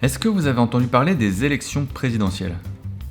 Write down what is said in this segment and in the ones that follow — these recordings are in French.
Est-ce que vous avez entendu parler des élections présidentielles ?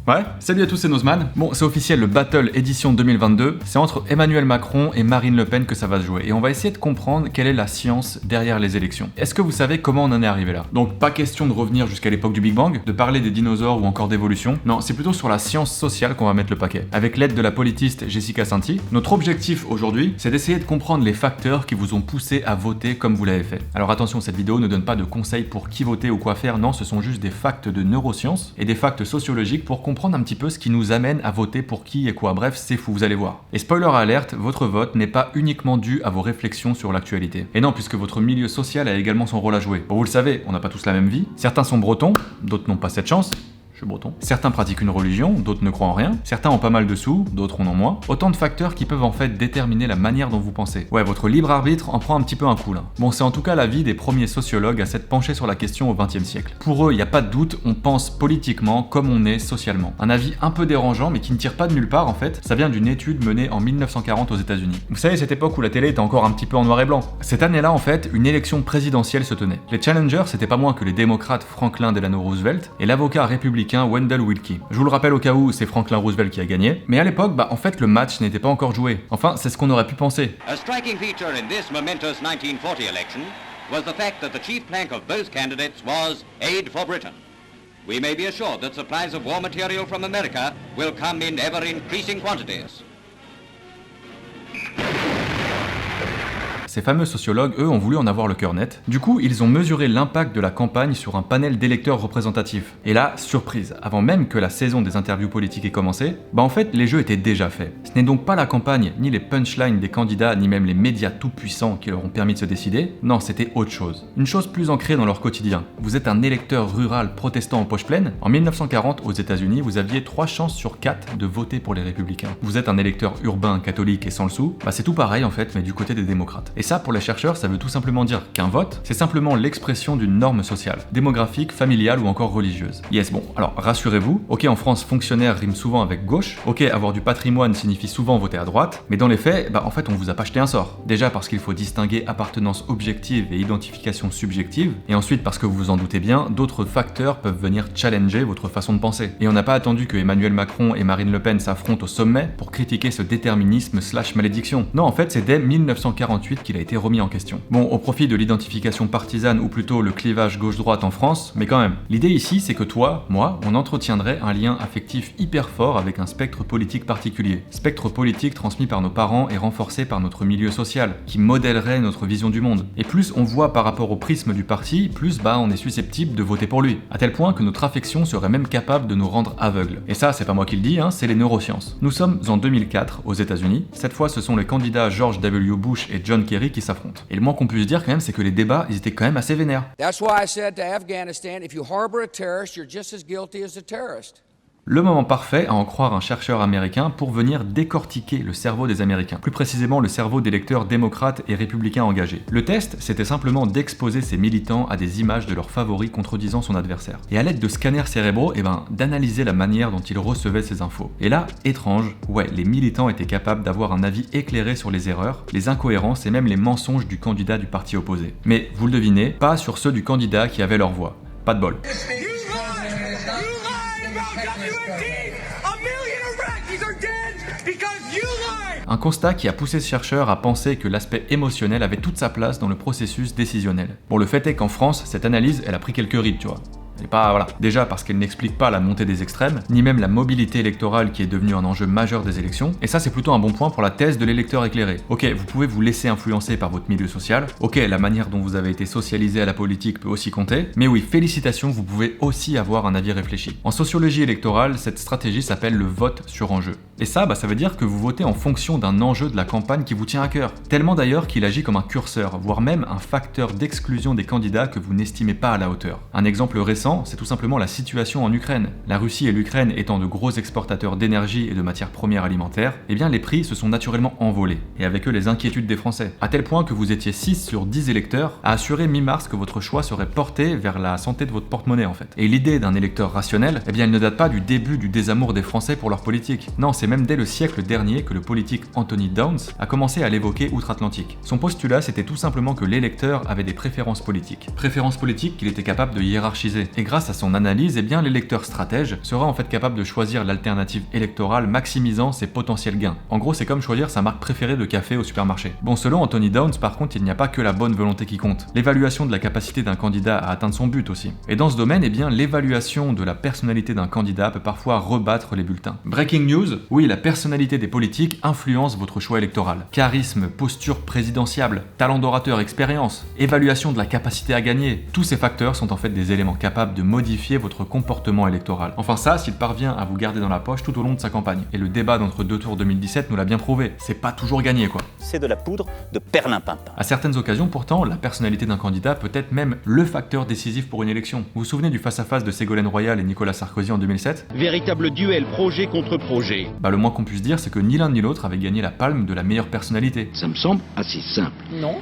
Ouais, salut à tous, c'est Nozman. Bon, c'est officiel, le Battle édition 2022, c'est entre Emmanuel Macron et Marine Le Pen que ça va se jouer. Et on va essayer de comprendre quelle est la science derrière les élections. Est-ce que vous savez comment on en est arrivé là ? Donc pas question de revenir jusqu'à l'époque du Big Bang, de parler des dinosaures ou encore d'évolution. Non, c'est plutôt sur la science sociale qu'on va mettre le paquet. Avec l'aide de la politiste Jessica Sainty, notre objectif aujourd'hui, c'est d'essayer de comprendre les facteurs qui vous ont poussé à voter comme vous l'avez fait. Alors attention, cette vidéo ne donne pas de conseils pour qui voter ou quoi faire, non, ce sont juste des facts de neurosciences et des facts sociologiques pour comprendre un petit peu ce qui nous amène à voter pour qui et quoi. Bref, c'est fou, vous allez voir. Et spoiler alerte, votre vote n'est pas uniquement dû à vos réflexions sur l'actualité. Et non, puisque votre milieu social a également son rôle à jouer. Bon, vous le savez, on n'a pas tous la même vie. Certains sont bretons, d'autres n'ont pas cette chance. Je suis breton. Certains pratiquent une religion, d'autres ne croient en rien. Certains ont pas mal de sous, d'autres en ont moins. Autant de facteurs qui peuvent en fait déterminer la manière dont vous pensez. Ouais, votre libre arbitre en prend un petit peu un coup là. Bon, c'est en tout cas l'avis des premiers sociologues à s'être penchés sur la question au XXe siècle. Pour eux, il n'y a pas de doute, on pense politiquement comme on est socialement. Un avis un peu dérangeant, mais qui ne tire pas de nulle part en fait. Ça vient d'une étude menée en 1940 aux États-Unis. Vous savez, cette époque où la télé était encore un petit peu en noir et blanc. Cette année-là, en fait, une élection présidentielle se tenait. Les challengers, c'était pas moins que les démocrates Franklin Delano Roosevelt et l'avocat républicain Wendell Willkie. Je vous le rappelle au cas où, c'est Franklin Roosevelt qui a gagné, mais à l'époque, en fait, le match n'était pas encore joué. Enfin, c'est ce qu'on aurait pu penser. A striking feature in this momentous 1940 election was the fact that the chief plank of both candidates was aid for Britain. We may be assured that supplies of war material from America will come in ever increasing quantities. Ces fameux sociologues, eux, ont voulu en avoir le cœur net. Du coup, ils ont mesuré l'impact de la campagne sur un panel d'électeurs représentatifs. Et là, surprise, avant même que la saison des interviews politiques ait commencé, en fait, les jeux étaient déjà faits. Ce n'est donc pas la campagne, ni les punchlines des candidats, ni même les médias tout-puissants qui leur ont permis de se décider. Non, c'était autre chose. Une chose plus ancrée dans leur quotidien. Vous êtes un électeur rural protestant en poche pleine. En 1940, aux États-Unis, vous aviez 3 chances sur 4 de voter pour les républicains. Vous êtes un électeur urbain, catholique et sans le sou, c'est tout pareil en fait, mais du côté des démocrates. Et ça, pour les chercheurs, ça veut tout simplement dire qu'un vote, c'est simplement l'expression d'une norme sociale, démographique, familiale ou encore religieuse. Yes, bon, alors rassurez-vous, ok, en France, fonctionnaire rime souvent avec gauche, ok, avoir du patrimoine signifie souvent voter à droite, mais dans les faits, en fait, on vous a pas jeté un sort. Déjà parce qu'il faut distinguer appartenance objective et identification subjective, et ensuite parce que vous vous en doutez bien, d'autres facteurs peuvent venir challenger votre façon de penser. Et on n'a pas attendu que Emmanuel Macron et Marine Le Pen s'affrontent au sommet pour critiquer ce déterminisme / malédiction. Non, en fait, c'est dès 1948 qu'il a été remis en question. Bon, au profit de l'identification partisane ou plutôt le clivage gauche-droite en France, mais quand même. L'idée ici, c'est que toi, moi, on entretiendrait un lien affectif hyper fort avec un spectre politique particulier. Spectre politique transmis par nos parents et renforcé par notre milieu social, qui modèlerait notre vision du monde. Et plus on voit par rapport au prisme du parti, plus on est susceptible de voter pour lui. À tel point que notre affection serait même capable de nous rendre aveugles. Et ça, c'est pas moi qui le dis, c'est les neurosciences. Nous sommes en 2004 aux États-Unis. Cette fois, ce sont les candidats George W. Bush et John Kerry qui s'affrontent. Et le moins qu'on puisse dire quand même, c'est que les débats, ils étaient quand même assez vénères. That's why I said to Afghanistan, if you harbor a terrorist, you're just as guilty as a terrorist. Le moment parfait, à en croire un chercheur américain, pour venir décortiquer le cerveau des Américains. Plus précisément, le cerveau d'électeurs démocrates et républicains engagés. Le test, c'était simplement d'exposer ces militants à des images de leurs favoris contredisant son adversaire. Et à l'aide de scanners cérébraux, d'analyser la manière dont ils recevaient ces infos. Et là, étrange, les militants étaient capables d'avoir un avis éclairé sur les erreurs, les incohérences et même les mensonges du candidat du parti opposé. Mais, vous le devinez, pas sur ceux du candidat qui avait leur voix. Pas de bol. Un constat qui a poussé ce chercheur à penser que l'aspect émotionnel avait toute sa place dans le processus décisionnel. Bon, le fait est qu'en France, cette analyse, elle a pris quelques rides, tu vois. Et déjà parce qu'elle n'explique pas la montée des extrêmes, ni même la mobilité électorale qui est devenue un enjeu majeur des élections, et ça c'est plutôt un bon point pour la thèse de l'électeur éclairé. Ok, vous pouvez vous laisser influencer par votre milieu social, ok, la manière dont vous avez été socialisé à la politique peut aussi compter, mais oui, félicitations, vous pouvez aussi avoir un avis réfléchi. En sociologie électorale, cette stratégie s'appelle le vote sur enjeu. Et ça veut dire que vous votez en fonction d'un enjeu de la campagne qui vous tient à cœur. Tellement d'ailleurs qu'il agit comme un curseur, voire même un facteur d'exclusion des candidats que vous n'estimez pas à la hauteur. Un exemple récent, c'est tout simplement la situation en Ukraine. La Russie et l'Ukraine étant de gros exportateurs d'énergie et de matières premières alimentaires, les prix se sont naturellement envolés, et avec eux les inquiétudes des Français, à tel point que vous étiez 6 sur 10 électeurs à assurer mi-mars que votre choix serait porté vers la santé de votre porte-monnaie en fait. Et l'idée d'un électeur rationnel, elle ne date pas du début du désamour des Français pour leur politique. Non, c'est c'est même dès le siècle dernier que le politique Anthony Downs a commencé à l'évoquer outre-Atlantique. Son postulat, c'était tout simplement que l'électeur avait des préférences politiques. Préférences politiques qu'il était capable de hiérarchiser. Et grâce à son analyse, eh bien l'électeur stratège sera en fait capable de choisir l'alternative électorale maximisant ses potentiels gains. En gros, c'est comme choisir sa marque préférée de café au supermarché. Bon, selon Anthony Downs, par contre, il n'y a pas que la bonne volonté qui compte. L'évaluation de la capacité d'un candidat à atteindre son but aussi. Et dans ce domaine, eh bien l'évaluation de la personnalité d'un candidat peut parfois rebattre les bulletins. Breaking news, oui, la personnalité des politiques influence votre choix électoral. Charisme, posture présidentiable, talent d'orateur, expérience, évaluation de la capacité à gagner, tous ces facteurs sont en fait des éléments capables de modifier votre comportement électoral. Enfin ça, s'il parvient à vous garder dans la poche tout au long de sa campagne. Et le débat d'entre deux tours 2017 nous l'a bien prouvé, c'est pas toujours gagné quoi. C'est de la poudre de perlimpinpin. À certaines occasions pourtant, la personnalité d'un candidat peut être même le facteur décisif pour une élection. Vous vous souvenez du face-à-face de Ségolène Royal et Nicolas Sarkozy en 2007 ? Véritable duel projet contre projet. Le moins qu'on puisse dire, c'est que ni l'un ni l'autre avait gagné la palme de la meilleure personnalité. Ça me semble assez simple. Non.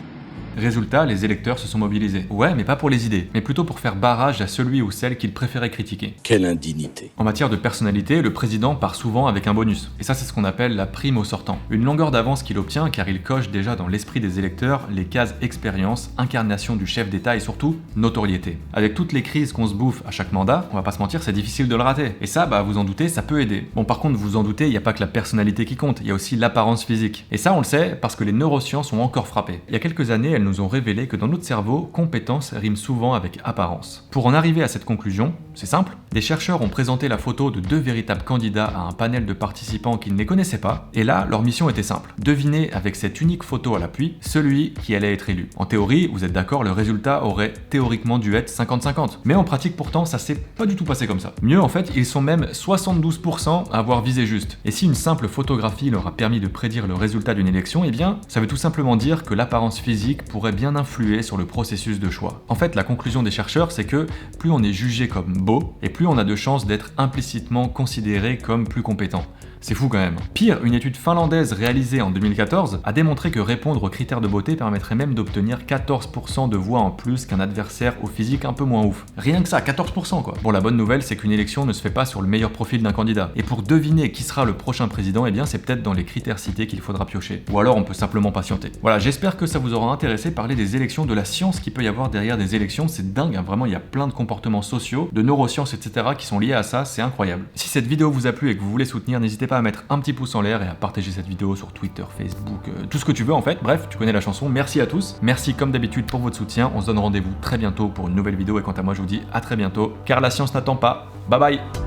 Résultat, les électeurs se sont mobilisés. Ouais, mais pas pour les idées, mais plutôt pour faire barrage à celui ou celle qu'ils préféraient critiquer. Quelle indignité. En matière de personnalité, le président part souvent avec un bonus. Et ça, c'est ce qu'on appelle la prime au sortant. Une longueur d'avance qu'il obtient car il coche déjà dans l'esprit des électeurs les cases expérience, incarnation du chef d'État et surtout notoriété. Avec toutes les crises qu'on se bouffe à chaque mandat, on va pas se mentir, c'est difficile de le rater. Et ça, vous en doutez, ça peut aider. Bon, par contre, vous en doutez, il n'y a pas que la personnalité qui compte, il y a aussi l'apparence physique. Et ça, on le sait parce que les neurosciences ont encore frappé. Il y a quelques années, elles nous ont révélé que dans notre cerveau, compétence rime souvent avec apparence. Pour en arriver à cette conclusion, c'est simple, des chercheurs ont présenté la photo de deux véritables candidats à un panel de participants qu'ils ne les connaissaient pas, et là, leur mission était simple. Deviner avec cette unique photo à l'appui, celui qui allait être élu. En théorie, vous êtes d'accord, le résultat aurait théoriquement dû être 50-50. Mais en pratique pourtant, ça s'est pas du tout passé comme ça. Mieux en fait, ils sont même 72% à avoir visé juste. Et si une simple photographie leur a permis de prédire le résultat d'une élection, eh bien, ça veut tout simplement dire que l'apparence physique pourrait bien influer sur le processus de choix. En fait, la conclusion des chercheurs, c'est que plus on est jugé comme beau, et plus on a de chances d'être implicitement considéré comme plus compétent. C'est fou quand même. Pire, une étude finlandaise réalisée en 2014 a démontré que répondre aux critères de beauté permettrait même d'obtenir 14% de voix en plus qu'un adversaire au physique un peu moins ouf. Rien que ça, 14% quoi. Bon, la bonne nouvelle, c'est qu'une élection ne se fait pas sur le meilleur profil d'un candidat. Et pour deviner qui sera le prochain président, eh bien c'est peut-être dans les critères cités qu'il faudra piocher. Ou alors on peut simplement patienter. Voilà, j'espère que ça vous aura intéressé parler des élections, de la science qu'il peut y avoir derrière des élections. C'est dingue, hein, vraiment, il y a plein de comportements sociaux, de neurosciences, etc. qui sont liés à ça, c'est incroyable. Si cette vidéo vous a plu et que vous voulez soutenir, n'hésitez pas à mettre un petit pouce en l'air et à partager cette vidéo sur Twitter, Facebook, tout ce que tu veux en fait. Bref, tu connais la chanson. Merci à tous. Merci comme d'habitude pour votre soutien. On se donne rendez-vous très bientôt pour une nouvelle vidéo et quant à moi, je vous dis à très bientôt car la science n'attend pas. Bye bye.